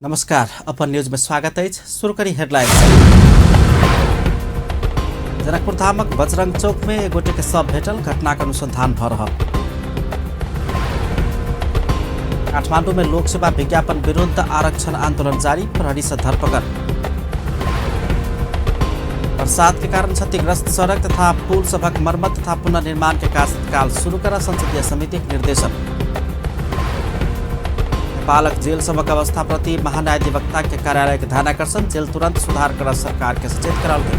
नमस्कार, अपन न्यूज में स्वागत है। शुरू करी हेडलाइन। जनकपुर धामक बजरंग चौक में एक गोटे के शव भेटल, घटना का अनुसंधान भ रहल। काठमांडू में लोक सेवा विज्ञापन विरुद्ध आरक्षण आंदोलन जारी, प्रहरी से धरपकड़। बरसात के कारण क्षतिग्रस्त सड़क तथा पुल सभक मरम्मत तथा पुनर्निर्माण के कार्य तत्काल शुरू कर संसदीय समिति के निर्देशन। बालक जेल सबक अवस्था प्रति महान्यायाधिवक्ता के कार्यालय के ध्यानाकर्षण, जेल तुरंत सुधार कर सरकार के सचेत कराल गए।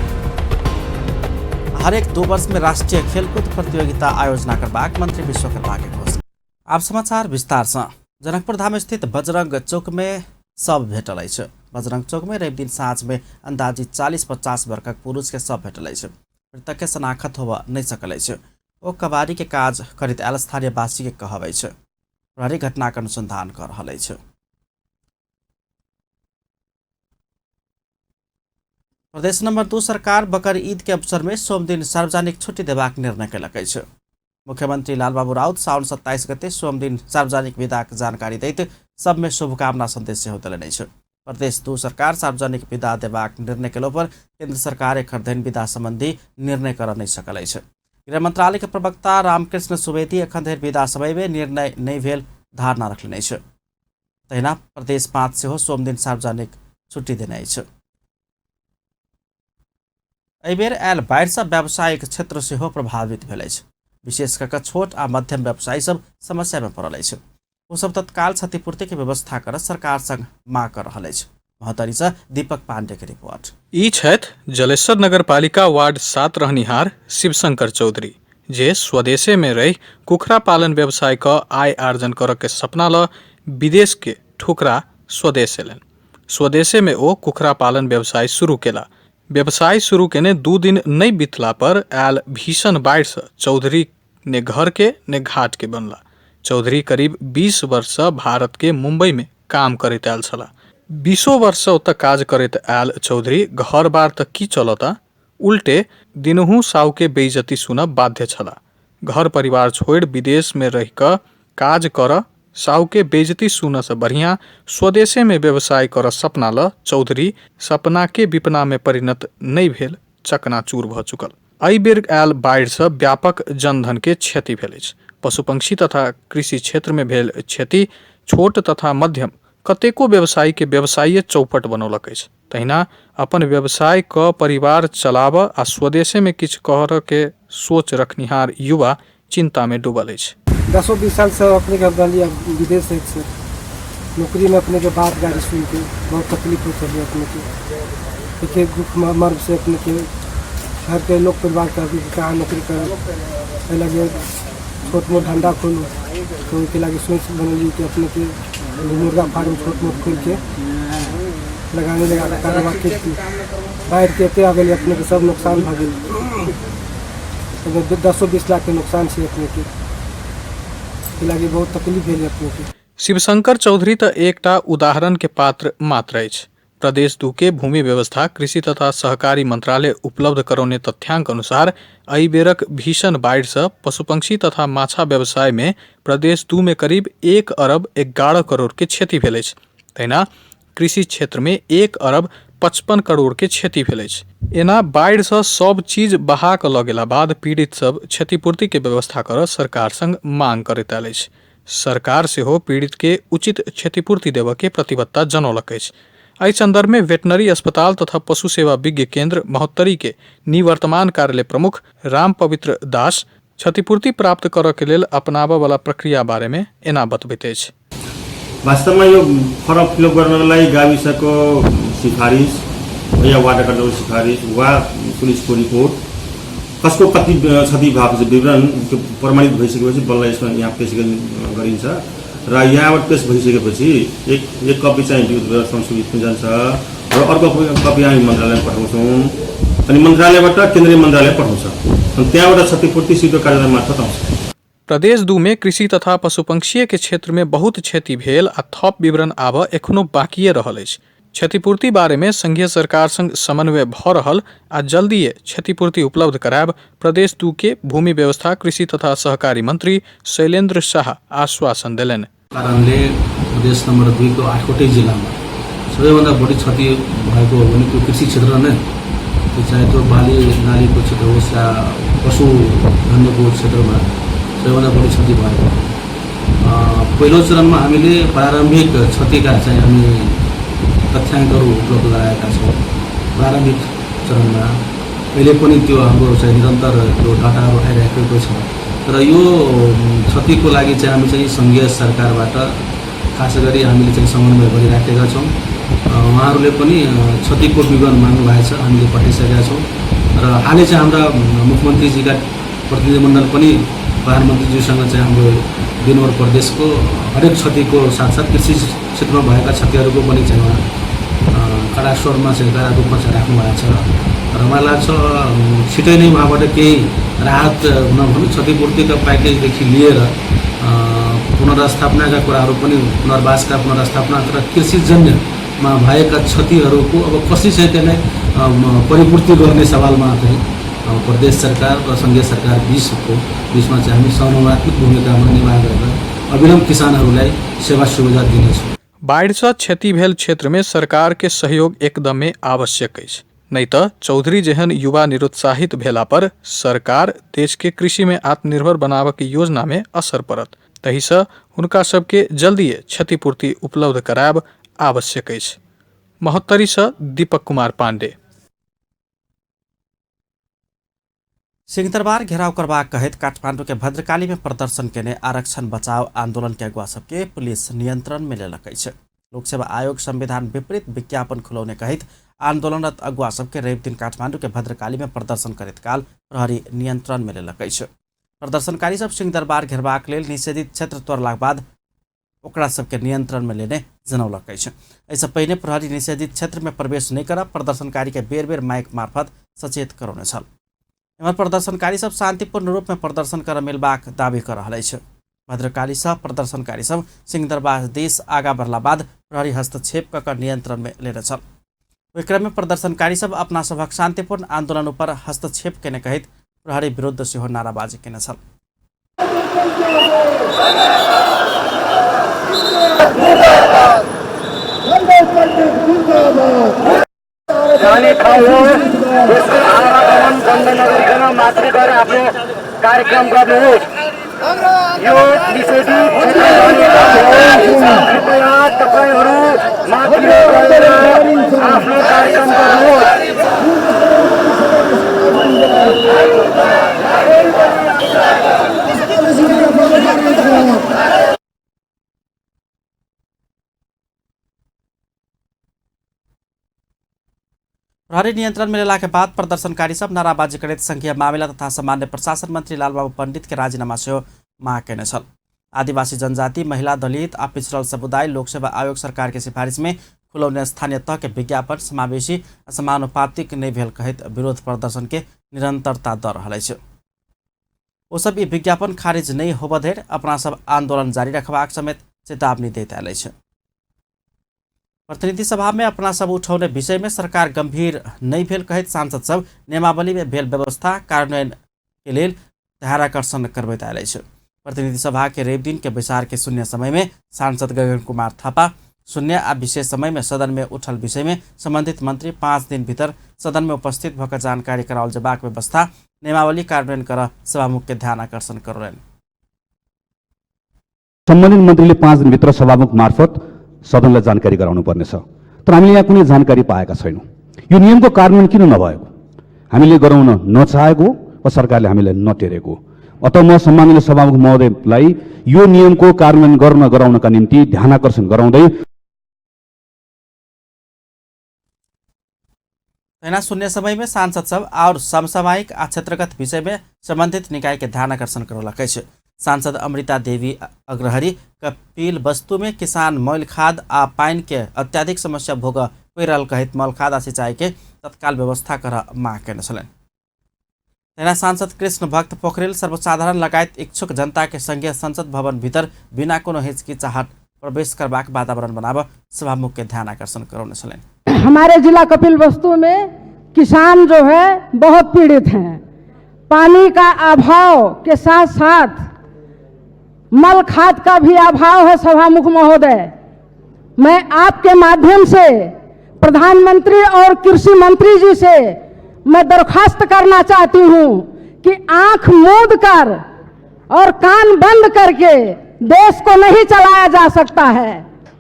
हरेक 2 वर्ष में राष्ट्रीय खेलकूद प्रतियोगिता आयोजना करबाक मंत्री विश्वकर्मा के घोषणा। आप समाचार विस्तार से। जनकपुर धाम स्थित बजरंग चौक में शव भेटल अछि। बजरंग चौक में रवि दिन साँझ में अंदाजी 40-50 वर्षक पुरुष के शव भेटल अछि। मृतक के शनाख्त होबऽ नहीं सकल अछि। ओ कबाड़ी के काज करैत आयल स्थानीय वासी के कहब अछि। प्रहरी घटना का अनुसंधान कर रहल अछि। प्रदेश नंबर 2 सरकार बकर ईद के अवसर में सोम दिन सार्वजनिक छुट्टी देबाक निर्णय कयलक अछि। मुख्यमंत्री लालबाबू राउत साउन 27 गते सोम दिन सार्वजनिक विदाक जानकारी दैत सब में शुभकामना संदेश सेहो देलनि अछि। प्रदेश 2 सरकार सार्वजनिक विदा देबाक निर्णय केला पर केंद्र सरकार एकर धरि विदा संबंधी निर्णय कर नहीं सकल अछि। गृह मंत्रालय के प्रवक्ता रामकृष्ण सुवेदी एखन धरि विदा समय में निर्णय नहीं भेल धारणा रखने अछि। तहिना प्रदेश 5 सेहो सोम दिन सार्वजनिक छुट्टी देने अछि। एहि बेर आयल बाढ़ि सँ व्यावसायिक क्षेत्र सेहो प्रभावित भेल अछि। विशेष कऽ छोट आ मध्यम व्यवसायी सब समस्या में पड़ल अछि। ओ सब तत्काल क्षतिपूर्ति के व्यवस्था कर सरकार संग मांग कर रहल अछि। महतरी से दीपक पांडे के रिपोर्ट। ई छथि जलेश्वर नगरपालिका वार्ड 7 रहनिहार शिवशंकर चौधरी, जे स्वदेशे में रही कुखरा पालन व्यवसाय का आय आर्जन कर के सपना ल विदेश के ठुकरा स्वदेश एलन। स्वदेशे में ओ कुखरा पालन व्यवसाय शुरू केला। व्यवसाय शुरू केने 2 दिन नहीं बीतला पर आयल भीषण बाढ़ से चौधरी ने घर के ने घाट के बनला। चौधरी करीब 20 वर्ष से भारत के मुंबई में काम करैत आयल छला। 20 वर्ष से ओतऽ काज करैत आयल चौधरी घर बार तक की चलता, उल्टे दिनहू साउ के बेइज्जती सुनब बाध्य छला। घर परिवार छोड़ विदेश में रह कर काज कर साउ के बेइज्जती सुन से बढ़िया स्वदेशे में व्यवसाय कर सपना ल चौधरी सपना के विपना में परिणत नहीं भेल, चकनाचूर भ चुकल। एहि बेर आयल बाढ़ि से व्यापक जनधन के क्षति भेल अछि। पशु पंक्षी तथा कृषि क्षेत्र में भेल क्षति छोट तथा मध्यम कतेको व्यवसायी के व्यवसायीय चौपट बनौलक अछि। तहिना अपन व्यवसाय क परिवार चलाब आ स्वदेशे में किछु कर के सोच रखनिहार युवा चिंता में डूबल अछि। 10-20 साल से अपने के बलिया विदेश से नौकरी में अपने के बात गाड़ी सुन के बहुत तकलीफ होती है। अपने के एक दुख मर्म से अपने के घर के लोग परिवार का भी कहाँ नौकरी कर लगे, छोट मोट धंधा खोलूँ तो उनके लगे सोच बनली कि अपने के मुर्गा फार्म छोट मोट खोल के लगाने लगा कारोबार खेती बाहर के आ गए। अपने के सब नुकसान भ गए। 10-20 लाख के नुकसान से अपने के लगे बहुत तकलीफ भेल अपने के। शिवशंकर चौधरी त एकटा उदाहरण के पात्र मात्र अछि। प्रदेश 2 के भूमि व्यवस्था कृषि तथा सहकारी मंत्रालय उपलब्ध करौने तथ्यांक अनुसार एहि बेरक भीषण बाढ़ि से पशुपक्षी तथा माछा व्यवसाय में प्रदेश 2 में करीब 1 अरब 11 करोड़ के क्षति भेल अछि। तहिना कृषि क्षेत्र में 1 अरब 55 करोड़ के क्षति भेल अछि। एना बाढ़ि से सब चीज बहा क ल गेला बाद पीड़ित सब क्षतिपूर्ति के व्यवस्था कर सरकार संग मांग करैत आयल अछि। सरकार सेहो पीड़ित के उचित क्षतिपूर्ति देबऽ के प्रतिबद्धता जनौलक अछि। एहि संदर्भ में वेटनरी अस्पताल तथा पशु सेवा विज्ञ केंद्र महोत्तरी के निवर्तमान कार्यालय प्रमुख राम पवित्र दास क्षतिपूर्ति प्राप्त करऽ के लेल अपनाबऽ वाला प्रक्रिया बारे में एना बतबैत अछि। वास्तव में यो फरक फिल गर्नलाई गाविसको सिफारिस या वार्ड कार्डको सिफारिस वा पुलिसको रिपोर्ट कसको कति क्षति भएको छ विवरण प्रमाणित भइसकेपछि बल्ल यसमा यहाँ पेश गरिन्छ र यहाँबाट पेश भइसकेपछि एक कपी चाहिँ व्यवस्था सुविधा जान्छ र अर्को कपी हामी मन्त्रालयमा पठाउँछौँ अनि मन्त्रालयबाट केन्द्रीय मन्त्रालय पठाउँछ अनि त्यहाँबाट क्षतिपूर्ति सिधो कार्यालय मार्फत आउँछ। प्रदेश 2 में कृषि तथा पशुपक्षीय के क्षेत्र में बहुत क्षति भेल आ थप विवरण आब एखनो बाकिए रहल अछि। क्षतिपूर्ति बारे में संघीय सरकार संग समन्वय भ रहल आ जल्दीए क्षतिपूर्ति उपलब्ध करायब प्रदेश 2 के भूमि व्यवस्था कृषि तथा सहकारी मंत्री शैलेन्द्र शाह आश्वासन देलनि। कारणले प्रदेश नंबर 2 को 8वटै जिल्लामा सबैभन्दा बढी क्षति भएको हो भने त्यो कृषि क्षेत्र नै, त्यो चाहे त्यो बाली नालीको क्षेत्र होस् या पशुधनको क्षेत्रमा सबैभन्दा बढी क्षति भएको। पहिलो चरणमा हामीले प्रारम्भिक क्षतिका चाहिँ हामी तथ्याङ्कहरू उपलब्ध गराएका छौँ। प्रारम्भिक चरणमा अहिले पनि त्यो हाम्रो चाहिँ निरन्तर त्यो डाटाहरू आइरहेको छ। र यो क्षतिको लागि चाहिँ हामी चाहिँ सङ्घीय सरकारबाट खास गरी हामीले चाहिँ समन्वय गरिराखेका छौँ। उहाँहरूले पनि क्षतिको विवरण माग्नुभएको छ, हामीले पठाइसकेका छौँ। र हालै चाहिँ हाम्रा मुख्यमन्त्रीजीका प्रतिनिधिमण्डल पनि प्रधानमन्त्रीज्यूसँग चाहिँ हाम्रो दिनभर प्रदेशको हरेक क्षतिको साथसाथ कृषि क्षेत्रमा भएका क्षतिहरूको पनि चाहिँ उहाँ कडा स्वरमा चाहिँ कडा रूपमा चाहिँ राख्नु भएको छ। र मलाई लाग्छ छिटै नै उहाँबाट केही राहत नभनु क्षतिपूर्तिका प्याकेजदेखि लिएर पुनर्स्थापनाका कुराहरू पनि पुनर्वासका पुनर्स्थापना र कृषिजन्यमा भएका क्षतिहरूको अब कसरी चाहिँ त्यसलाई परिपूर्ति गर्ने सवालमा चाहिँ प्रदेश सरकार र सङ्घीय सरकार बिचमा चाहिँ हामी समन्वयात्मक भूमिकामा निर्वाह गरेर अविलम्ब किसानहरूलाई सेवा सुविधा दिनेछौँ। बाढ़ से क्षति भेल क्षेत्र में सरकार के सहयोग एकदमै आवश्यक अछि, नहीं तो चौधरी जेहन युवा निरुत्साहित भेला पर सरकार देश के कृषि में आत्मनिर्भर बनावे के योजना में असर पड़त। तही से उनका सबके जल्दी क्षतिपूर्ति उपलब्ध कराब आवश्यक अछि। महोत्तरी से दीपक कुमार पांडे। सिंहदरबार घेराव करबाक कहत काठमांडू के भद्रकाली में प्रदर्शन केने आरक्षण बचाव आंदोलन के अगुवा सबके पुलिस नियंत्रण में लेलक अछि। लोक सेवा आयोग संविधान विपरीत विज्ञापन खुलौने कहित आंदोलनरत अगुवा सबके रवि दिन काठमांडू के भद्रकाली में प्रदर्शन करत काल प्रहरी नियंत्रण में लेलक अछि। प्रदर्शनकारी सब सिंहदरबार घेरबाक लेल निषेधित क्षेत्र तोड़लाक बाद ओकरा सबके नियंत्रण में लेने जनौलक अछि। एहिसँ पहिने प्रहरी निषेधित क्षेत्र में प्रवेश नहीं करब प्रदर्शनकारी के बेर बेर माइक मार्फत सचेत करौने छल। एमहर प्रदर्शनकारी सब शांतिपूर्ण रूप में प्रदर्शन कर मिलबाक दावी कर रहल अछि। भद्रकाली सह प्रदर्शनकारी सब सिंहदरबार देश आगा बढ़ला बाद प्रहरी हस्तक्षेप कर नियंत्रण में लेने छल। ओहि क्रम में प्रदर्शनकारी सब अपना सभक शांतिपूर्ण आंदोलन पर हस्तक्षेप केने कहित प्रहरी विरुद्ध सेहो नाराबाजी केने छल। जाने ठाउँ हो, त्यसको आवागमन बन्द नगरिकन माथि गएर आफ्नो कार्यक्रम गर्नुहोस्। यो निषेधित क्षेत्र जाने ठाउँ हो, कृपया तपाईहरू माथि गएर आफ्नो कार्यक्रम गर्नुहोस्। प्रहरी नियंत्रण में लेला के बाद प्रदर्शनकारी सब नाराबाजी करते संघीय मामला तथा सामान्य प्रशासन मंत्री लालबाबू पंडित के राजीनामा से मांग केने छल। आदिवासी जनजाति, महिला, दलित आ पिछड़ल समुदाय लोक सेवा आयोग सरकार के सिफारिश में खुलौने स्थानीय तह के विज्ञापन समावेशी समानुपातिक नहीं भेल कहत विरोध प्रदर्शन के निरंतरता दऽ रहल अछि। ओ सब ई विज्ञापन खारिज नहीं होबऽ धरि अपना सब आंदोलन जारी रखबाक समेत चेतावनी दैत आयल अछि। प्रतिनिधि सभा में अपना सब उठौने विषय में सरकार गंभीर नहीं भेल कहत सांसद सब नियमावली में भेल व्यवस्था कार्यान्वयन के लेल ध्यानाकर्षण करबैत आयल अछि। प्रतिनिधि सभा के रवि दिन के बैसार के शून्य समय में सांसद गगन कुमार थापा शून्य आ विशेष समय में सदन में उठल विषय में संबंधित मंत्री 5 दिन भीतर सदन में उपस्थित भकर जानकारी कराओल जबाक व्यवस्था नियमावली कार्यान्वयन कर सभामुख के ध्यानाकर्षण करौलनि। सम्बन्धित मन्त्रीले 5 दिनभित्र सभामुख मार्फत सदनलाई जानकारी गराउनु पर्नेछ। तर हामीले यहाँ कुनै जानकारी पाएका छैनौँ। यो नियमको कार्यान्वयन किन नभएको, हामीले गराउन नचाहेको वा सरकारले हामीलाई नटेरेको। अत म सम्माननीय सभामुख महोदयलाई यो नियमको कार्यान्वयन गराउनका निम्ति ध्यानाकर्षण गराउँदै तैना शून्य समय में सांसद सब और समसामयिक आ क्षेत्रगत विषय में संबंधित निकाय के ध्यानाकर्षण करौलक अछि। सांसद अमृता देवी अग्रहरी कपिल वस्तु में किसान मल खाद आ पानी के अत्याधिक समस्या भोग पैरल कहित मल खाद आ सिंचाई के तत्काल व्यवस्था कर मांग केने छलनि। तैना सांसद कृष्ण भक्त पोखरेल सर्वसाधारण लगायत इच्छुक जनता के संघीय संसद भवन भीतर बिना कोनो हिचकिचाहट प्रवेश करबाक वातावरण बनाव सभामुख के ध्यानाकर्षण करौने छलनि। हमारे जिला कपिल वस्तु में किसान जो है बहुत पीड़ित हैं। पानी का अभाव के साथ साथ मल खाद का भी अभाव है सभामुख महोदय। मैं आपके माध्यम से प्रधानमंत्री और कृषि मंत्री जी से मैं दरखास्त करना चाहती हूं कि आंख मूंद कर और कान बंद करके देश को नहीं चलाया जा सकता है।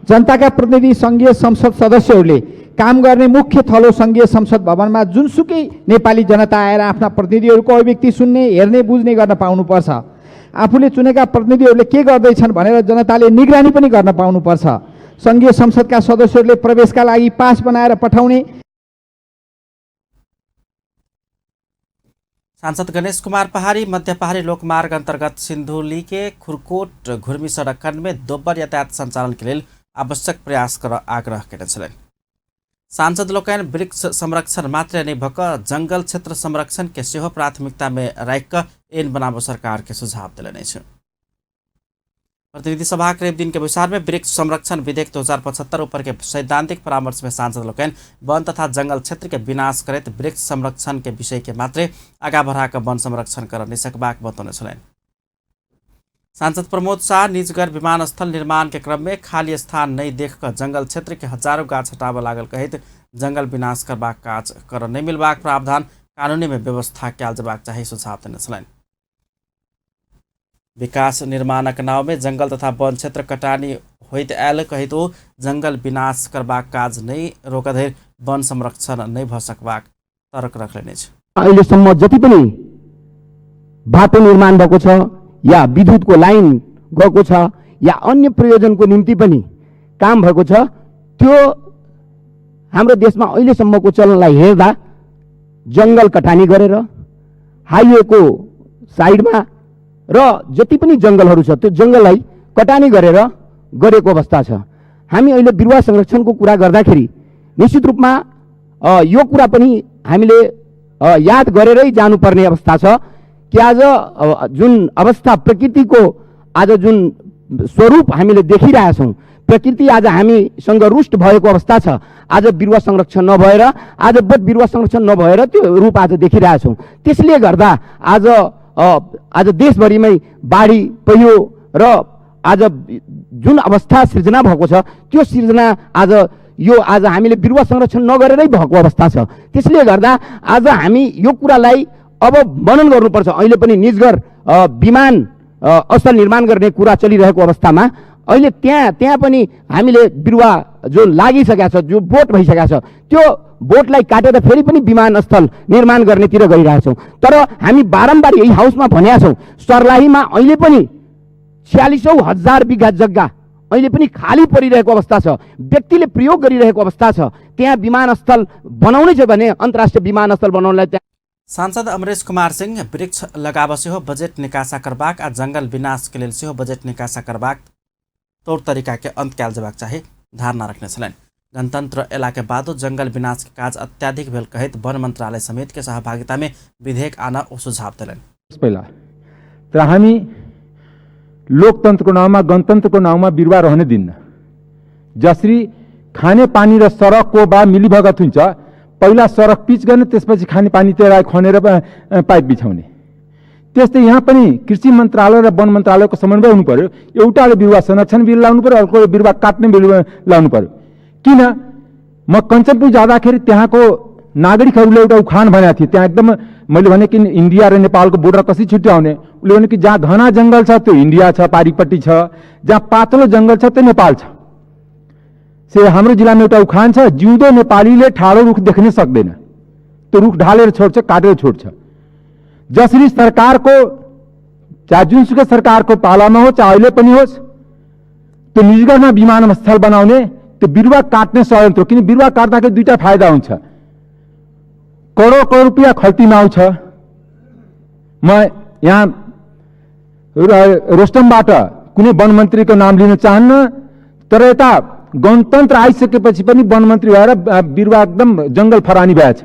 जनताका प्रतिनिधि संघीय संसद सदस्यहरूले काम गर्ने मुख्य थलो संघीय संसद भवनमा जुनसुकै नेपाली जनता आएर आफ्ना प्रतिनिधिहरूको अभिव्यक्ति सुन्ने, हेर्ने, बुझ्ने गर्न पाउनुपर्छ। आफूले चुनेका प्रतिनिधिहरूले के गर्दैछन् भनेर जनताले निगरानी पनि गर्न पाउनुपर्छ। संघीय संसदका सदस्यहरूले प्रवेशका लागि पास बनाएर पठाउने। सांसद गणेश कुमार पहाड़ी मध्य पहाड़ी लोकमार्ग अंतर्गत सिंधुली के खुरकोट घुर्मी सड़क खंड में दोब्बर यातायात संचालन के लिए आवश्यक प्रयास कर आग्रह केने छलैन। सांसद लोकन वृक्ष संरक्षण मात्र नहीं भक जंगल क्षेत्र संरक्षण के सेहो प्राथमिकता में राख ऐन बनाबो सरकार के सुझाव दिलने छ। प्रतिनिधि सभा करीब दिन के विचार में वृक्ष संरक्षण विधेयक 2075 ऊपर के सैद्धांतिक परामर्श में सांसद लोकन वन तथा जंगल क्षेत्र के विनाश करते वृक्ष संरक्षण के विषय के मात्रे आगा बढ़ाकर वन संरक्षण कर निसकबाक बतौने छलैन। सांसद प्रमोद शाह निजगढ़ विमानस्थल निर्माण के क्रम में खाली स्थान नहीं देखकर जंगल क्षेत्र के हजारों गाछ हटाव लागल कहित जंगल विनाश करबाक काज कर नहीं मिलबाक प्रावधान कानूनी में व्यवस्था कैल जबाक चाहिए सुझाव देने छलैन। विकास निर्माणक नाव में जंगल तथा वन क्षेत्र कटानी होइत आयल कहित जंगल विनाश करबाक काज नहीं रोकधर वन संरक्षण नहीं भ सकबाक तर्क रखलेने छ। अहिलेसम्म जति पनि बाटो निर्माण भएको छ या विद्युतको लाइन गएको छ या अन्य प्रयोजनको निम्ति पनि काम भएको छ, त्यो हाम्रो देशमा अहिलेसम्मको चलनलाई हेर्दा जंगल कटानी गरेर हाइवेको साइडमा र जति पनि जंगलहरू छ त्यो जंगललाई कटानी गरेर गरेको अवस्था छ। हामी अहिले बिरुवा संरक्षणको कुरा गर्दाखेरि निश्चित रूपमा यो कुरा पनि हामीले याद गरेरै जानुपर्ने अवस्था छ कि आज जुन अवस्था प्रकृतिको आज जुन स्वरूप हामीले देखिरहेका छौँ, प्रकृति आज हामीसँग रुष्ट भएको अवस्था छ। आज बिरुवा संरक्षण नभएर, आज बोट बिरुवा संरक्षण नभएर त्यो रूप आज देखिरहेका छौँ। त्यसले गर्दा आज देशभरिमै बाढी, पहिरो र आज जुन अवस्था सृजना भएको छ त्यो सृजना आज हामीले बिरुवा संरक्षण नगरेरै भएको अवस्था छ। त्यसले गर्दा आज हामी यो कुरालाई अब मनन गर्नुपर्छ। अहिले पनि निजगढ विमान स्थल निर्माण गर्ने कुरा चलिरहेको अवस्थामा अहिले त्यहाँ पनि हामीले बिरुवा जो लागिसकेको छ, जो बोट भइसकेको छ, त्यो बोटलाई काटेर फेरि पनि विमानस्थल निर्माण गर्नेतिर गइरहेका छौँ। तर हामी बारम्बार यही हाउसमा भनेका छौँ, सर्लाहीमा अहिले पनि 46,000 बिघा जग्गा अहिले पनि खाली परिरहेको अवस्था छ, व्यक्तिले प्रयोग गरिरहेको अवस्था छ। त्यहाँ विमानस्थल बनाउनै छ भने अन्तर्राष्ट्रिय विमानस्थल बनाउनलाई त्यहाँ सांसद अमरेश कुमार सिंह वृक्ष लगाब सेहो बजेट निकासा करबाक आ जंगल विनाश के लेल सेहो बजेट निकासा करबाक तौर तरीका के अंत कैल जबाक चाहे धारणा रखने छलैन। गणतंत्र एला के बादो जंगल विनाश के काज अत्याधिक भेल कहित वन मंत्रालय समेत के सहभागिता में विधेयक आना ओ सुझाव दिलैन। पहिला तर हामी लोकतन्त्रको नाउँमा, गणतन्त्रको नाउँमा बिरुवा रहने दिन्न। जसरी खाने पानी र सडकको बा मिलीभगत हुन्छ, पहिला सडक पिच गर्ने, त्यसपछि खाने पानी त्यसलाई खनेर पाइप बिछाउने। त्यस्तै यहाँ पनि कृषि मन्त्रालय र वन मन्त्रालयको समन्वय हुनु पर्यो। एउटाले बिरुवा संरक्षण बिल लाउनु पर्यो, अर्कोले बिरुवा काट्ने बिल लाउनु पर्यो। किन म कञ्चनपुर जाँदाखेरि त्यहाँको नागरिकहरूले एउटा उखान भनेको थिए। त्यहाँ एकदम मैले भने कि इन्डिया र नेपालको बोर्डर कसरी छुट्याउने, उसले भने कि जहाँ घना जङ्गल छ त्यो इन्डिया छ, पारिपट्टि छ, जहाँ पातलो जङ्गल छ त्यो नेपाल छ। हाम्रो जिल्लामा एउटा उखान छ, जिउँदो नेपालीले ठाडो रुख देख्न सक्दैन, त्यो रुख ढालेर छोड्छ, काटेर छोड्छ। जसरी सरकारको चाहे जुनसुकै सरकारको पालामा हो, चाहे अहिले पनि होस्, त्यो निजगढमा विमानस्थल बनाउने, त्यो बिरुवा काट्ने षड्यन्त्र। किन बिरुवा काट्दाखेरि दुईटा फाइदा हुन्छ, करोड रुपियाँ खल्तीमा आउँछ। म यहाँ रोस्टमबाट कुनै वन मन्त्रीको नाम लिन चाहन्न, तर यता गणतन्त्र आइसकेपछि पनि वन मन्त्री भएर बिरुवा एकदम जंगल फरानी भएछ।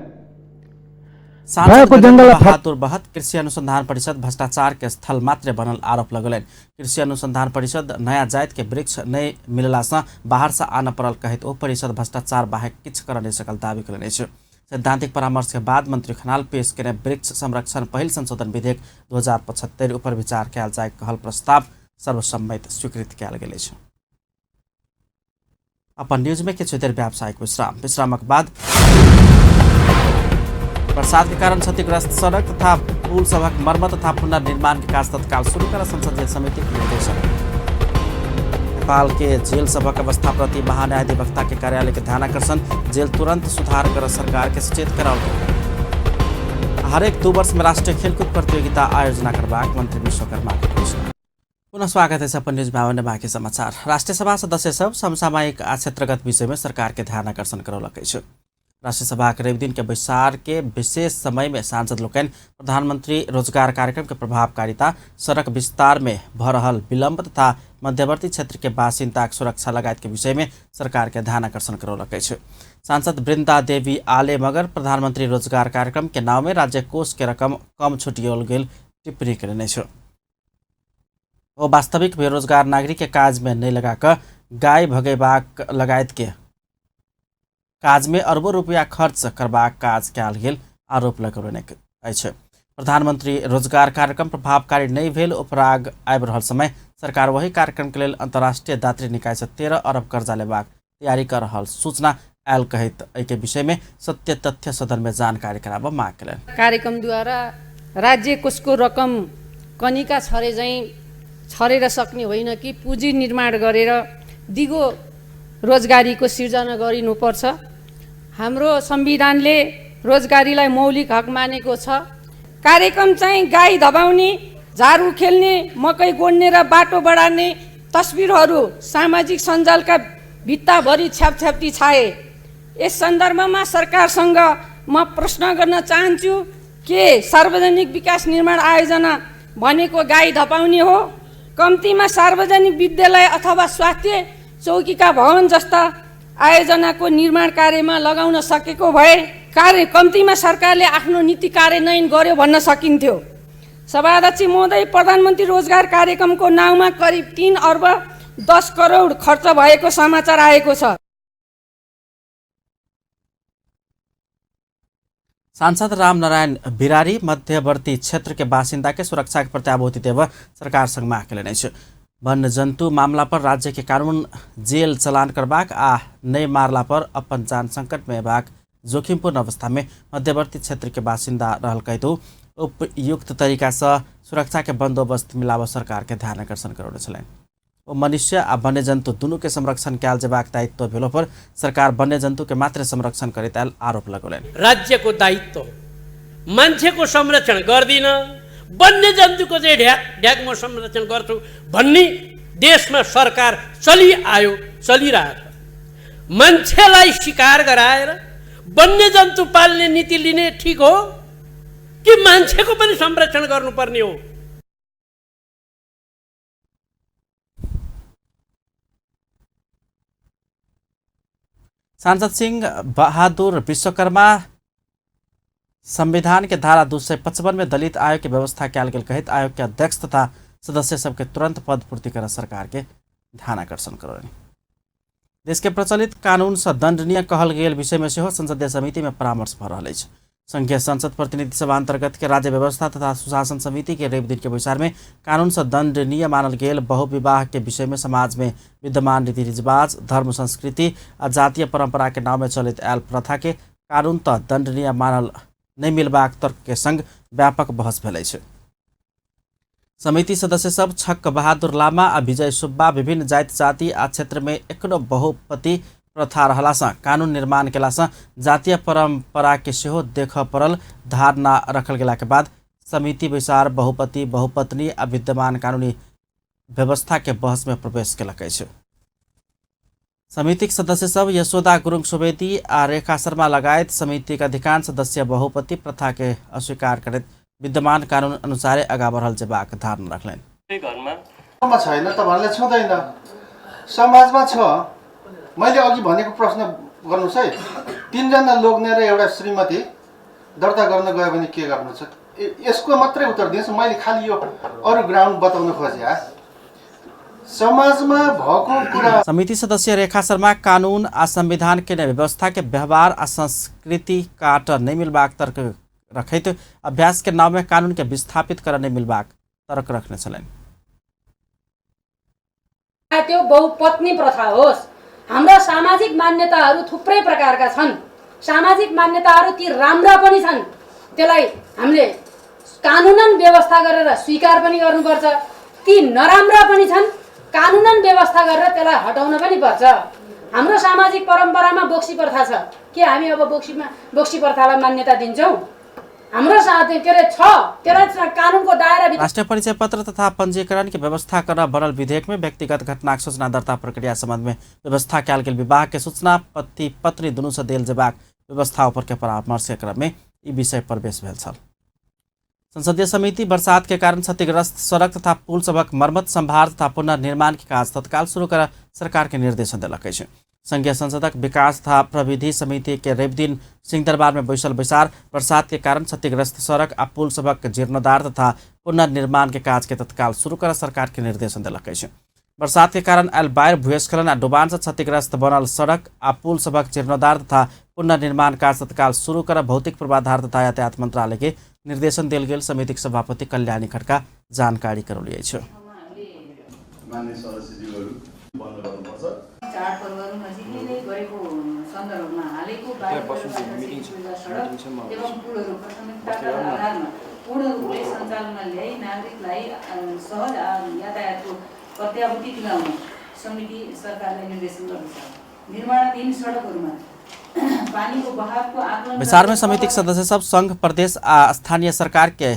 बहादुर बहत कृषि अनुसंधान परिषद भ्रष्टाचार के स्थल मात्र बनल आरोप लगलन। कृषि अनुसंधान परिषद नया जात के वृक्ष नहीं मिलला से बाहर से आना पड़ल कहित ओ परिषद भ्रष्टाचार बाहेक किछ कर नहीं सकल दावी करेने छ। सैद्धांतिक परामर्श के बाद मंत्री खनाल पेश करे वृक्ष संरक्षण पहिल संशोधन विधेयक 2075 ऊपर विचार कैल जाय कहल प्रस्ताव सर्वसम्मत स्वीकृत कैल गेल छ। अपन न्यूज में कुछ देर व्यावसायिक विश्राम के बाद बरसात के कारण क्षतिग्रस्त सड़क तथा पुल सभक मरम्मत तथा पुनर्निर्माण के कार्य तत्काल शुरू कर संसदीय समिति के निर्देशन। नेपाल के जेल सभक अवस्था प्रति महान्यायाधिवक्ता के कार्यालय के ध्यानाकर्षण, जेल तुरंत सुधार कर सरकार के सचेत कराओ। हरेक 2 वर्ष में राष्ट्रीय खेलकूद प्रतियोगिता आयोजना करबाक मंत्री विश्वकर्मा के घोषणा। पुनः स्वागत है अपन न्यूज में बाँकी समाचार। राष्ट्रिय सभा सदस्य सब समसामयिक आ क्षेत्रगत विषय में सरकार के ध्यानाकर्षण करौलकै छ। राष्ट्रिय सभा के रवि दिन के बैसार के विशेष समय में सांसद लोकन प्रधानमंत्री रोजगार कार्यक्रम के प्रभावकारिता, सड़क विस्तार में भ रहल विलम्ब तथा मध्यवर्ती क्षेत्र के बासिन्दा सुरक्षा लगायत के विषय में सरकार के ध्यानाकर्षण करौलकै छ। सांसद वृंदा देवी आले मगर प्रधानमंत्री रोजगार कार्यक्रम के नाम में राज्य कोष के रकम कम छुटियोल गेल टिप्पणी करने छ। वो वास्तविक बेरोजगार नागरिक के काज में नहीं लगाकर गाय भगेबाक लगायत के काज में अरबों रुपया खर्च करबाक काज कयल गेल आरोप लगौने अछि। प्रधानमंत्री रोजगार कार्यक्रम प्रभावकारी नहीं भेल उपराग आबि रहल समय सरकार वही कार्यक्रम के लेल अंतर्राष्ट्रीय दात्री निकाय से 13 अरब कर्जा लेबाक तैयारी कर रहल सूचना आयल कहैत एहि के विषय में सत्य तथ्य सदन में जानकारी कराब माग केलनि। कार्यक्रम द्वारा राज्य कोषको रकम कनिका छरे झैं छरेर सक्ने होइन कि पुँजी निर्माण गरेर दिगो रोजगारीको सिर्जना गरिनुपर्छ। हाम्रो संविधानले रोजगारीलाई मौलिक हक मानेको छ। कार्यक्रम चाहिँ गाई धपाउने, झाडु खेल्ने, मकै गोड्ने र बाटो बढार्ने तस्बिरहरू सामाजिक सञ्जालका भित्ताभरि छ्यापछ्याप्ती छाए। यस सन्दर्भमा सरकारसँग म प्रश्न गर्न चाहन्छु के सार्वजनिक विकास निर्माण आयोजना भनेको गाई धपाउने हो? कम्तीमा सार्वजनिक विद्यालय अथवा स्वास्थ्य चौकीका भवन जस्ता आयोजनाको निर्माण कार्यमा लगाउन सकेको भए कम्तीमा सरकारले आफ्नो नीति कार्यान्वयन गर्यो भन्न सकिन्थ्यो। सभाध्यक्ष महोदय, प्रधानमन्त्री रोजगार कार्यक्रमको नाउँमा करिब 3 अर्ब 10 करोड खर्च भएको समाचार आएको छ। सांसद रामनारायण बिरारी मध्यवर्ती क्षेत्र के बासिंदा के सुरक्षा के प्रत्याभूति देव सरकार संग माग केलनि अछि। वन्य जंतु मामला पर राज्य के कानून जेल चलान करबाक आ नहीं मारला पर अपन जान संकट में हेबाक जोखिमपूर्ण अवस्था में मध्यवर्ती क्षेत्र के बासिंदा रहल कहतु उपयुक्त तरीका से सुरक्षा के बंदोबस्त मिलाव सरकार के ध्यानाकर्षण करौने छलनि। ओ मनुष्य आ वन्य जंतु दुनू के संरक्षण कयल जेबाक दायित्व भेलो पर सरकार वन्य जंतु के मात्र संरक्षण करैत आयल आरोप लगौलनि। राज्यको दायित्व मान्छेको संरक्षण गर्दिन, वन्य जन्तुको चाहिँ ढ्याक म संरक्षण गर्छु भन्ने देशमा सरकार चलिआयो, चलिरहेको छ। मान्छेलाई शिकार गराएर वन्य जन्तु पाल्ने नीति लिने ठीक हो कि मान्छेको पनि संरक्षण गर्नुपर्ने हो? सांसद सिंह बहादुर विश्वकर्मा संविधान के धारा 255 में दलित आयोग की व्यवस्था कयल गेल कहित आयोग के अध्यक्ष तथा सदस्य सबके तुरंत पद पूर्ति कर सरकार के ध्यानाकर्षण करौलनि। देश के प्रचलित कानून से दंडनीय कहल गेल विषय में सेहो संसदीय समिति में परामर्श भ रहल अछि। संघीय संसद प्रतिनिधि सभा अंतर्गत के राज्य व्यवस्था तथा सुशासन समिति के रवि दिन के विचार में कानून से दंडनीय मानल गेल बहुविवाह के विषय में समाज में विद्यमान रीति रिवाज, धर्म, संस्कृति और जातीय परंपरा के नाम में चलित आयल प्रथा के कानून त दंडनीय मानल नहीं मिलबाक तर्क के संग व्यापक बहस भेलै छै। समिति सदस्य सब छक्क बहादुर लामा आ विजय सुब्बा विभिन्न जाति जाति आ क्षेत्र में एकरो बहुपति प्रथा रहला से कानून निर्माण केला से जातीय परंपरा के सेहो देख पड़ल धारणा रखल गेला के बाद समिति विचार बहुपति बहुपत्नी आ विद्यमान कानूनी व्यवस्था के बहस में प्रवेश केलक अछि। समितिक सदस्य सब यशोदा गुरुङ सुवेदी आ रेखा शर्मा लगायत समिति के अधिकांश सदस्य बहुपति प्रथा के अस्वीकार करैत विद्यमान कानून अनुसार अगा बढ़ल जेबाक धारणा रखलनि। घरमा छैन तपाईहरुले छुँदैन, समाजमा छ। मैले अघि भनेको प्रश्न गर्नुस् है, 3 जना लोग्ने र एउटा श्रीमती दर्ता गर्न गयो भने के गर्नु छ? यसको मात्रै उत्तर दिन्छु। मैले खाली यो अरु ग्राउन्ड बताउन खोजे। समाजमा भएको कुरा। समिति सदस्य रेखा शर्मा कानून आ संविधान के व्यवस्था के व्यवहार आ संस्कृति काट नहीं मिलबाक तर्क रखैत अभ्यास के नाम में कानून के विस्थापित कर नहीं मिलबाक तर्क रखने छलनि। त्यो बहुपत्नी प्रथा होस्, हाम्रा सामाजिक मान्यताहरू थुप्रै प्रकारका छन्। सामाजिक मान्यताहरू ती राम्रा पनि छन्, त्यसलाई हामीले कानुनन व्यवस्था गरेर स्वीकार पनि गर्नुपर्छ। ती नराम्रा पनि छन्, कानुनन व्यवस्था गरेर त्यसलाई हटाउन पनि पर्छ। हाम्रो सामाजिक परम्परामा बोक्सी प्रथा छ, के हामी अब बोक्सी प्रथालाई मान्यता दिन्छौँ? हाम्रो के अरे छ, त्यसलाई कानुनको दायरा। राष्ट्रिय परिचय पत्र तथा पंजीकरण की व्यवस्था करना बनल विधेयक में व्यक्तिगत घटना सूचना दर्ता प्रक्रिया संबंध में व्यवस्था कैल गेल विवाह के सूचना पति पत्नी दुनू से देल जेबाक व्यवस्था ऊपर के परामर्श के क्रम में ई विषय पर बेस भेल छल। संसदीय समिति बरसात के कारण क्षतिग्रस्त सड़क तथा पुल सबक मरम्मत संभार तथा पुनर्निर्माण के काज तत्काल शुरू कर सरकार के निर्देशन दिलक अछि। संघीय संसदक विकास तथा प्रविधि समिति के रवि दिन सिंहदरबार में बैसल बैसार बरसात के कारण क्षतिग्रस्त सड़क आ पुल सबक जीर्णोद्धार तथा पुनर्निर्माण के काज के तत्काल शुरू कर सरकार के निर्देशन दिलक अछि। बरसात के कारण आयल बाढ़ भूस्खलन आ डुबान से क्षतिग्रस्त बनल सड़क आ पुल सबक जीर्णोद्धार तथा पुनर्निर्माण काज तत्काल शुरू कर भौतिक पूर्वाधार तथा यातायात मंत्रालय के निर्देशन दिल गेल समितिक सभापति कल्याणी खड्का जानकारी करौली अछि। चाडपर्वहरू नजिकै नै गएको सन्दर्भमा हालैको सडक एवं पुलहरू प्राथमिकताका आधारमा पूर्ण रूपले सञ्चालनमा ल्याई नागरिकलाई सहज यातायातको प्रत्याभूति दिलाउन समिति सरकारलाई निर्देशन गर्दछ। निर्माणाधीन सडकहरूमा पानीको बहावको आकलन। विचार में समिति के सदस्य सब संघ प्रदेश आ स्थानीय सरकार के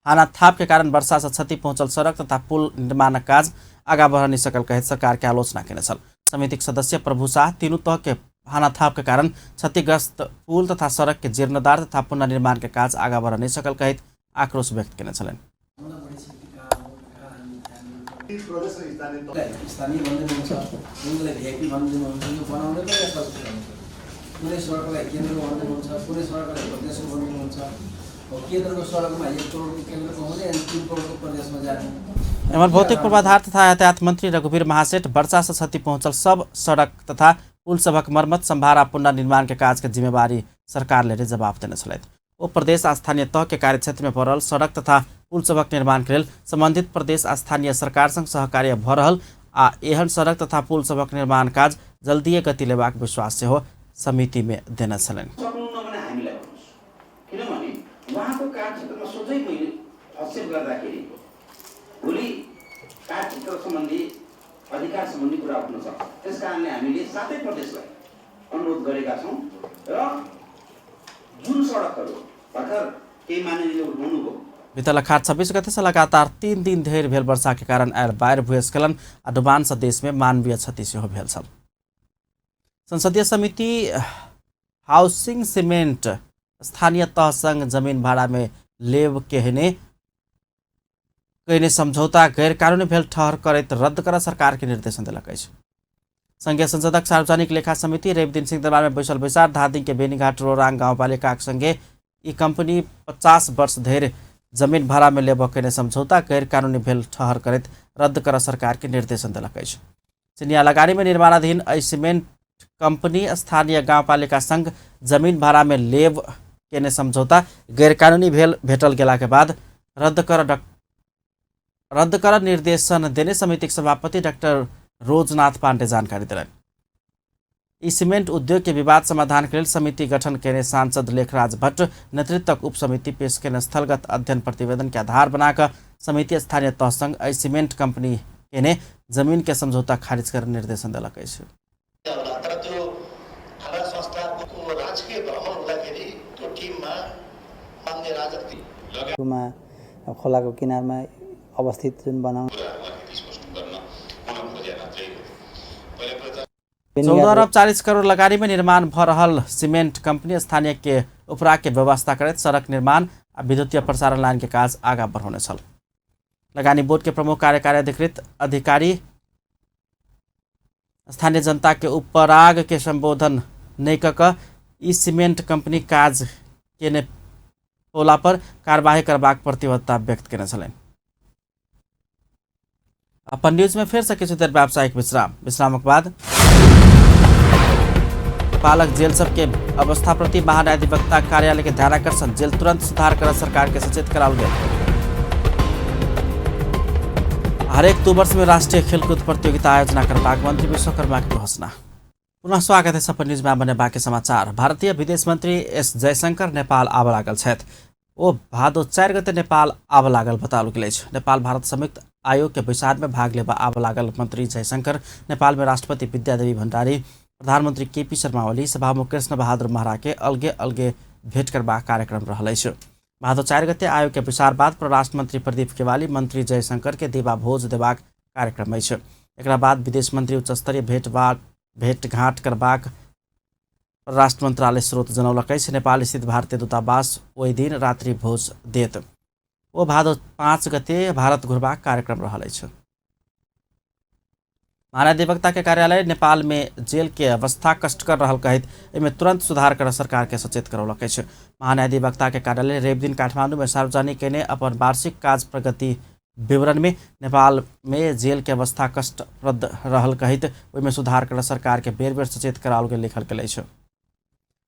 हानाथाप के कारण वर्षा से क्षति पहुंचल सड़क तथा पुल निर्माण काज आगा बढ़ नहीं सकल कहित सरकार के आलोचना केने छल। समिति के सदस्य प्रभु शाह तीनू तह के हानाथाप के कारण क्षतिग्रस्त पुल तथा सड़क के जीर्णोद्धार तथा पुनर्निर्माण के काज आगा बढ़ नहीं सकल कहित आक्रोश व्यक्त केने छलनि। एवं भौतिक पूर्वाधार तथा यातायात मंत्री रघुवीर महासेठ वर्षा से क्षति पहुंचल सब सड़क तथा पुल सबक मरम्मत संभार आ पुनर्निर्माण के काज के जिम्मेवारी सरकार ले जवाब देने छलथि। ओ प्रदेश आ स्थानीय तह के कार्यक्षेत्र में पड़ल सड़क तथा पुल सबक निर्माण के लेल संबंधित प्रदेश आ स्थानीय सरकार संग सहकार्य भ रहल आ एहन सड़क तथा पुल सबक निर्माण काज जल्दीए गति लेबाक विश्वास से हो समिति में देने छलनि। उहाँको कार्यक्षेत्रमा सोझै मैले हस्तक्षेप गर्दाखेरि भोलि कार्यक्षेत्र सम्बन्धी अधिकार सम्बन्धी कुरा उठ्न सक्छ। त्यस कारणले हामीले सातै प्रदेशलाई अनुरोध गरेका छौँ र जुन सडकहरू भर्खर केही मानिसले उठाउनुभयो। बीतल 26 गते से लगातार 3 दिन धरि भेल वर्षा के कारण आयल बाढ़ भूस्खलन आ डुबान से देश में मानवीय क्षति सेहो भेल छल। संसदीय समिति हाउसिंग सीमेंट स्थानीय तह संग जमीन भाड़ा में लेव कहने समझौता गैर कानूनी भेल ठहर करैत रद्द कर सरकार के निर्देशन दिलक अछि। संघीय संसदक सार्वजनिक लेखा समिति रवि दिन सिंहदरबार में बैसल बैसार धादिङ के बेनीघाट रोराङ गाउँपालिका संगे ई कंपनी 50 वर्ष धरि जमीन भाड़ा में लेव कहने समझौता गैर कानूनी भेल ठहर करैत रद्द कर सरकार के निर्देशन दिलक अछि। चिनिया लगानी में निर्माणाधीन सीमेंट कंपनी स्थानीय गाउँपालिका संग जमीन भाड़ा में लेव केने समझौता गैर कानूनी भेटल गेला के बाद रद्द कर निर्देशन देने समिति के सभापति डॉक्टर रोजनाथ पांडे जानकारी दिलन। ई सीमेंट उद्योग के विवाद समाधान के लिए समिति गठन केने सांसद लेखराज भट्ट नेतृत्वक उप समिति पेश केने स्थलगत अध्ययन प्रतिवेदन के आधार बनाकर समिति स्थानीय तह संग सीमेंट कंपनी केने जमीन के समझौता खारिज कर निर्देशन दिलक अछि। खोलाको किनारमा अवस्थित जुन बनाउँ 14 अरब 40 करोड़ लगानी में निर्माण भ रहल सीमेंट कंपनी स्थानीय के उपराग के व्यवस्था करैत सड़क निर्माण आ विद्युतीय प्रसारण लाइन के काज आगा बढ़ौने छल। लगानी बोर्ड के प्रमुख कार्यकारी अधिकारी स्थानीय जनता के उपराग के संबोधन नहीं कऽ ई सीमेंट कंपनी काज केने होला पर कार्यवाही करबाक प्रतिबद्धता व्यक्त केने छलनि। अपन न्यूज में फिर से किछु देर व्यावसायिक विश्रामक बाद बालक जेल सब के अवस्था प्रति महान्यायाधिवक्ता कार्यालय के ध्यानाकर्षण जेल तुरंत सुधार कर सरकार के सचेत कराओल गेल। हरेक 2 वर्ष में राष्ट्रीय खेलकूद प्रतियोगिता आयोजना करबाक मंत्री विश्वकर्मा के घोषणा। पुनः स्वागत है सफल न्यूजमा बने बाँकी समाचार। भारतीय विदेश मन्त्री एस जयशंकर नेपाल आब लागल छथि। ओ भादो 4 गते नेपाल आब लागल बताउल गेल अछि। नेपाल भारत संयुक्त आयोग के बैसार में भाग लेबा आब लागल मंत्री जयशंकर नेपाल में राष्ट्रपति विद्यादेवी भण्डारी, प्रधानमंत्री केपी शर्मा ओली, सभामुख कृष्ण बहादुर महरा के अलगे अलगे भेट करबा कार्यक्रम रहल अछि। भादो 4 गते आयोग के बैसार बाद परराष्ट्र मंत्री प्रदीप केवाली मंत्री जयशंकर के देवा भोज देबाक कार्यक्रम अछि। एकरा बाद विदेश मंत्री उच्च स्तरीय भेटघाट करबाक परराष्ट्र मंत्रालय स्रोत जनौलक अछि। नेपाल स्थित भारतीय दूतावास ओहि दिन रात्रि भोज देत। ओ भादो 5 गते भारत घुरबाक कार्यक्रम रहल अछि। महाधिवक्ता के कार्यालय नेपाल में जेल के अवस्था कष्टकर रहल कहैत एहिमे तुरंत सुधार कर सरकार के सचेत करौलक अछि। महाधिवक्ता के कार्यालय रवि दिन काठमांडू में सार्वजनिक केने अपन वार्षिक कार्य प्रगति विवरण में नेपाल में जेल के अवस्था कष्टप्रद रहल कहित ओहिमे सुधार कर सरकार के बेर बेर सचेत कराओल गेल लिखल गेल अछि।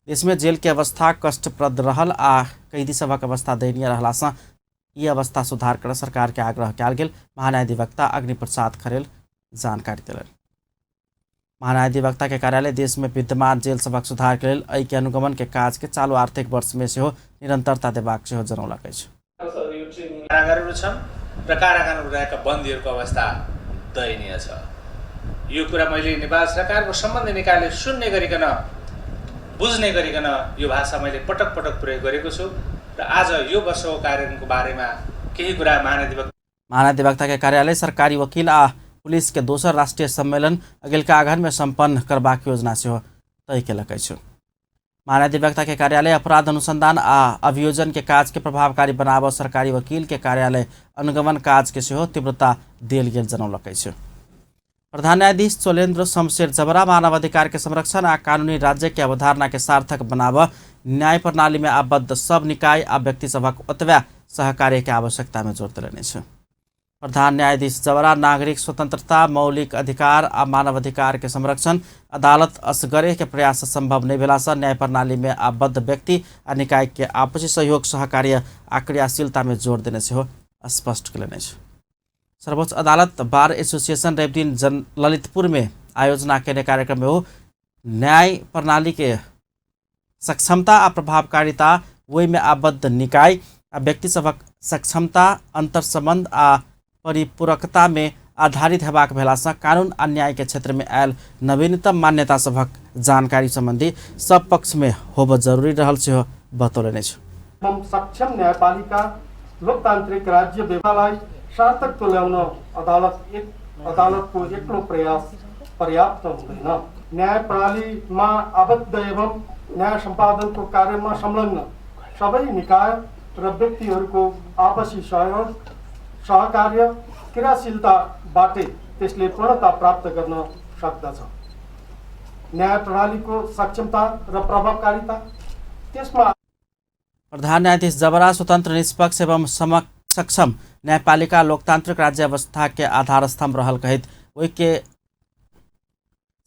देश में जेल के अवस्था कष्टप्रद रहल आ कैदी सभक अवस्था दयनीय रहलासँ ई अवस्था सुधार कर सरकार के आग्रह कयल गेल महान्यायाधिवक्ता अग्निप्रसाद खरेल जानकारी देलनि। महान्यायाधिवक्ता के कार्यालय देश में विद्यमान जेल सभक सुधार के लेल एहि के अनुगमन के काज के चालू आर्थिक वर्ष में सेहो निरंतरता देबाक सेहो जनौलक अछि। कारागारहरू छन् र कारागारमा रहेका बन्दीहरूको अवस्था दयनीय छ। यो कुरा मैले नेपाल सरकारको सम्बन्धित निकायले सुन्ने गरिकन बुझ्ने गरिकन यो भाषा मैले पटक पटक प्रयोग गरेको छु र आज यो वर्षको कार्यक्रमको बारेमा केही कुरा महाधिवक्ता के कार्यालय सरकारी वकील आ पुलिस के दोसर राष्ट्रीय सम्मेलन अगिलका अगहन में संपन्न करबाक योजना सेहो तय केलक अछि। महाधिवक्ता के कार्यालय अपराध अनुसंधान आ अभियोजन के काज के प्रभावकारी बनाबऽ सरकारी वकील के कार्यालय अनुगमन काज के सेहो तीव्रता देल गेल जनौलक अछि। प्रधान न्यायाधीश चोलेन्द्र शमशेर जबरा मानवाधिकार के संरक्षण आ कानूनी राज्य के अवधारणा के सार्थक बनाबऽ न्याय प्रणाली में आबद्ध सब निकाय आ व्यक्ति सभक ओतबे सहकार्य के आवश्यकता में जोर देलनि अछि। प्रधान न्यायाधीश जबरा नागरिक स्वतंत्रता, मौलिक अधिकार आ मानवाधिकार के संरक्षण अदालत असगरे के प्रयास संभव नहीं भेलासँ न्याय प्रणाली में आबद्ध व्यक्ति आ निकाय के आपसी सहयोग, सहकार्य आ क्रियाशीलता में जोर देने सेहो स्पष्ट केलनि अछि। सर्वोच्च अदालत बार एसोसिएशन रवि दिन ललितपुर में आयोजना केने कार्यक्रम में न्याय प्रणाली के सक्षमता आ प्रभावकारिता, वही में आबद्ध निकाय आ व्यक्ति सभक सक्षमता, अंतर संबंध आ परिपूरकता में आधारित हेबाक भेलासँ कानून आ न्याय के क्षेत्र में आयल नवीनतम मान्यता सभक जानकारी संबंधी सब पक्ष में होब जरूरी रहल सेहो बतौलनि अछि। हम सक्षम न्यायपालिका लोकतान्त्रिक राज्य व्यवस्थालाई सार्थक तुल्याउन अदालतको एक्लो प्रयास पर्याप्त हुँदैन। न्याय प्रणालीमा आबद्ध एवं न्याय सम्पादनको कार्यमा संलग्न सबै निकाय र व्यक्तिहरूको आपसी सहयोग, सहकार्य, क्रियाशीलताबाटै त्यसले पूर्णता प्राप्त गर्न सक्दछ। न्याय प्रणालीको सक्षमता र प्रभावकारिता त्यसमा प्रधान न्यायाधीश जबरा स्वतन्त्र, निष्पक्ष एवं सक्षम न्यायपालिका लोकतांत्रिक राज्य अवस्था के आधार स्तंभ रहल कहित ओहि के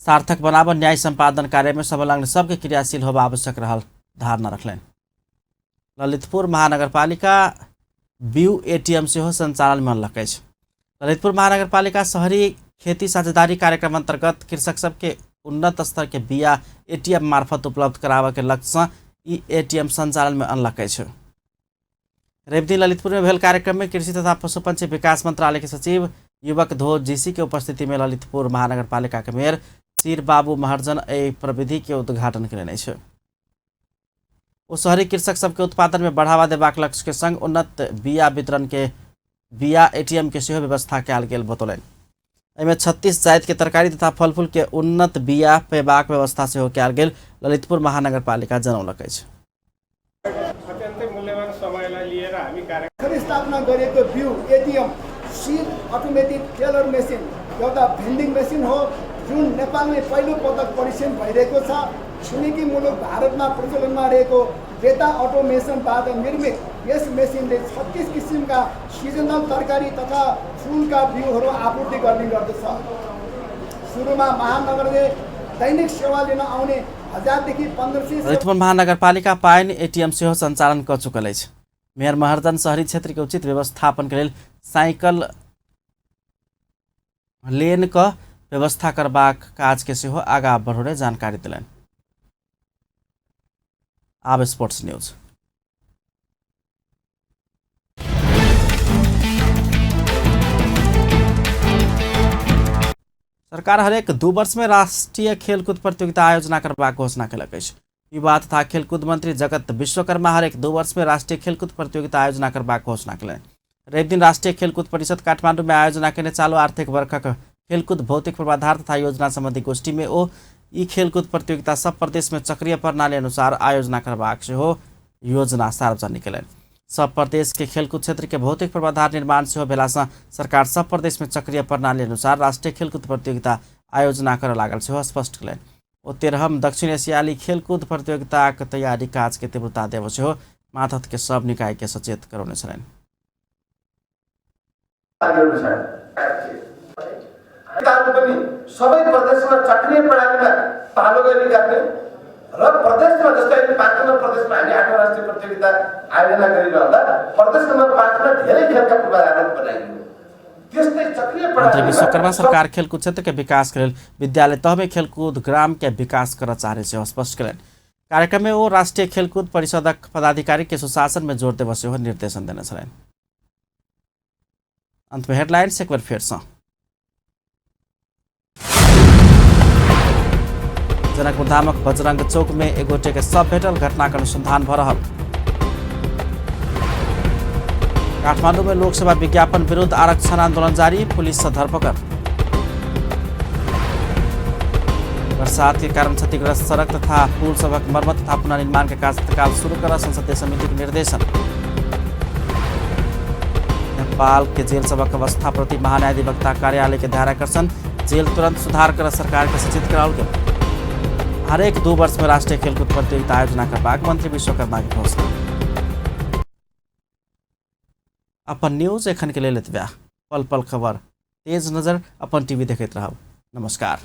सार्थक बनाबऽ न्याय संपादन कार्य में संलग्न सबके क्रियाशील होबा आवश्यक रहल धारणा रखलनि। ललितपुर महानगरपालिका बीयू एटीएम सेहो संचालन में अनलक अछि। ललितपुर महानगरपालिका शहरी खेती साझेदारी कार्यक्रम अंतर्गत कृषक सबके उन्नत स्तर के बिया एटीएम मार्फत उपलब्ध कराबऽ के लक्ष्य सँ ई एटीएम संचालन में अनलक अछि। रवि दिन ललितपुर में भेल कार्यक्रम में कृषि तथा पशुपक्षी विकास मंत्रालय के सचिव युवक धो जीसी के उपस्थिति में ललितपुर महानगरपालिका के मेयर चीर बाबू महर्जन एहि प्रविधि के उद्घाटन कयलनि अछि। ओ शहरी कृषक सबके उत्पादन में बढ़ावा देबाक लक्ष्य के संग उन्नत बिया वितरण के बिया एटीएम के सेहो व्यवस्था कयल गेल बतौलनि। एहिमे 36 जाति के तरकारी तथा फल फूल के उन्नत बिया पेबाक व्यवस्था सेहो कयल गेल ललितपुर महानगरपालिका जनौलक अछि। अत्यन्तै मूल्यवान समयलाई लिएर हामी कार्यक्रम स्थापना गरेको बीयू एटीएम सीड अटोमेटिक टेलर मेसिन एउटा भेन्डिङ मेसिन हो जुन नेपालमै पहिलो पटक परीक्षण भइरहेको छ। छिमेकी मुलुक भारतमा प्रचलनमा रहेको बेटा अटोमेसनबाट निर्मित यस मेसिनले 36 किसिमका सिजनल तरकारी तथा फूलका बिउहरू आपूर्ति गर्ने गर्दछ। सुरुमा महानगरले दैनिक सेवा लिन आउने 1000 देखि 1500 ललितपुर महानगरपालिका पाइन एटीएम सेहो संचालन कर चुकल अछि। मेयर महर्जन शहरी क्षेत्र के उचित व्यवस्थापन के लेल साइकिल लेन क व्यवस्था करबाक काज के सेहो आगा बढ़ोरे जानकारी दिलनि। आब स्पोर्ट्स न्यूज। सरकार हरेक 2 वर्ष में राष्ट्रीय खेलकूद प्रतियोगिता आयोजना करबाक घोषणा केलक अछि। युवा तथा खेलकूद मंत्री जगत विश्वकर्मा हरेक 2 वर्ष में राष्ट्रीय खेलकूद प्रतियोगिता आयोजना करबाक घोषणा केलनि। रवि दिन राष्ट्रीय खेलकूद परिषद काठमाडौँ में आयोजना केने चालू आर्थिक वर्षक खेलकूद भौतिक पूर्वाधार तथा योजना संबंधी गोष्ठी में ओ ई खेलकूद प्रतियोगिता सब प्रदेश में चक्रीय प्रणाली अनुसार आयोजना करबाक सेहो योजना सार्वजनिक केलनि। सब प्रदेश के खेलकूद क्षेत्र के भौतिक पूर्वाधार निर्माण सेहो भेलासँ सरकार सब प्रदेश में चक्रीय प्रणाली अनुसार राष्ट्रीय खेलकूद प्रतियोगिता आयोजना कर लागल सेहो स्पष्ट केलनि। ओ 13वीं दक्षिण एशियाली खेलकूद प्रतियोगिता के तैयारी काज के तीव्रता देव सेहो मातहत के सब निकाय के सचेत करौने छलनि। सबै प्रदेशमा चक्रीय प्रणालीमा पालो गरी गर्ने र प्रदेशमा जस्तै 5 नम्बर प्रदेशमा हामी 8 राष्ट्रिय प्रतियोगिता आयोजना गरिरहँदा प्रदेश नम्बर 5 मा धेरै खेलका पूर्वाधार बनाइयो। त्यस्तै चक्रीय मंत्री विश्वकर्मा सरकार खेलकूद क्षेत्र के विकास के लेल विद्यालय तह में खेलकूद ग्राम के विकास कर चाहे से स्पष्ट करें। कार्यक्रम में वो राष्ट्रीय खेलकूद परिषदक पदाधिकारी के सुशासन में जोड़ देव सेहो निर्देशन देने छलनि। अंत में हेडलाइंस एक बार फिर से। जनकपुरधामक बजरंग चौक में एगोटे के शव भेटल, घटना का अनुसंधान भ रहल। काठमांडू में लोकसभा विज्ञापन विरुद्ध आरक्षण आंदोलन जारी, पुलिस से धरपकड़। बरसात के कारण क्षतिग्रस्त सड़क तथा पुल सबक मरम्मत तथा पुनर्निर्माण के कार्य तत्काल शुरू कर संसदीय समिति के निर्देशन। नेपाल के जेल सबक अवस्था प्रति महान्यायाधिवक्ता कार्यालय के ध्यानाकर्षण, जेल तुरंत सुधार कर सरकार के सूचित कराओल गेल। हरेक 2 वर्ष में राष्ट्रीय खेलकूद प्रतियोगिता आयोजना करबाक मंत्री विश्वकर्मा की घोषणा। अपन न्यूज एखन के लेल एतबे। पल पल खबर तेज नजर अपन टीवी देखैत रहब। नमस्कार।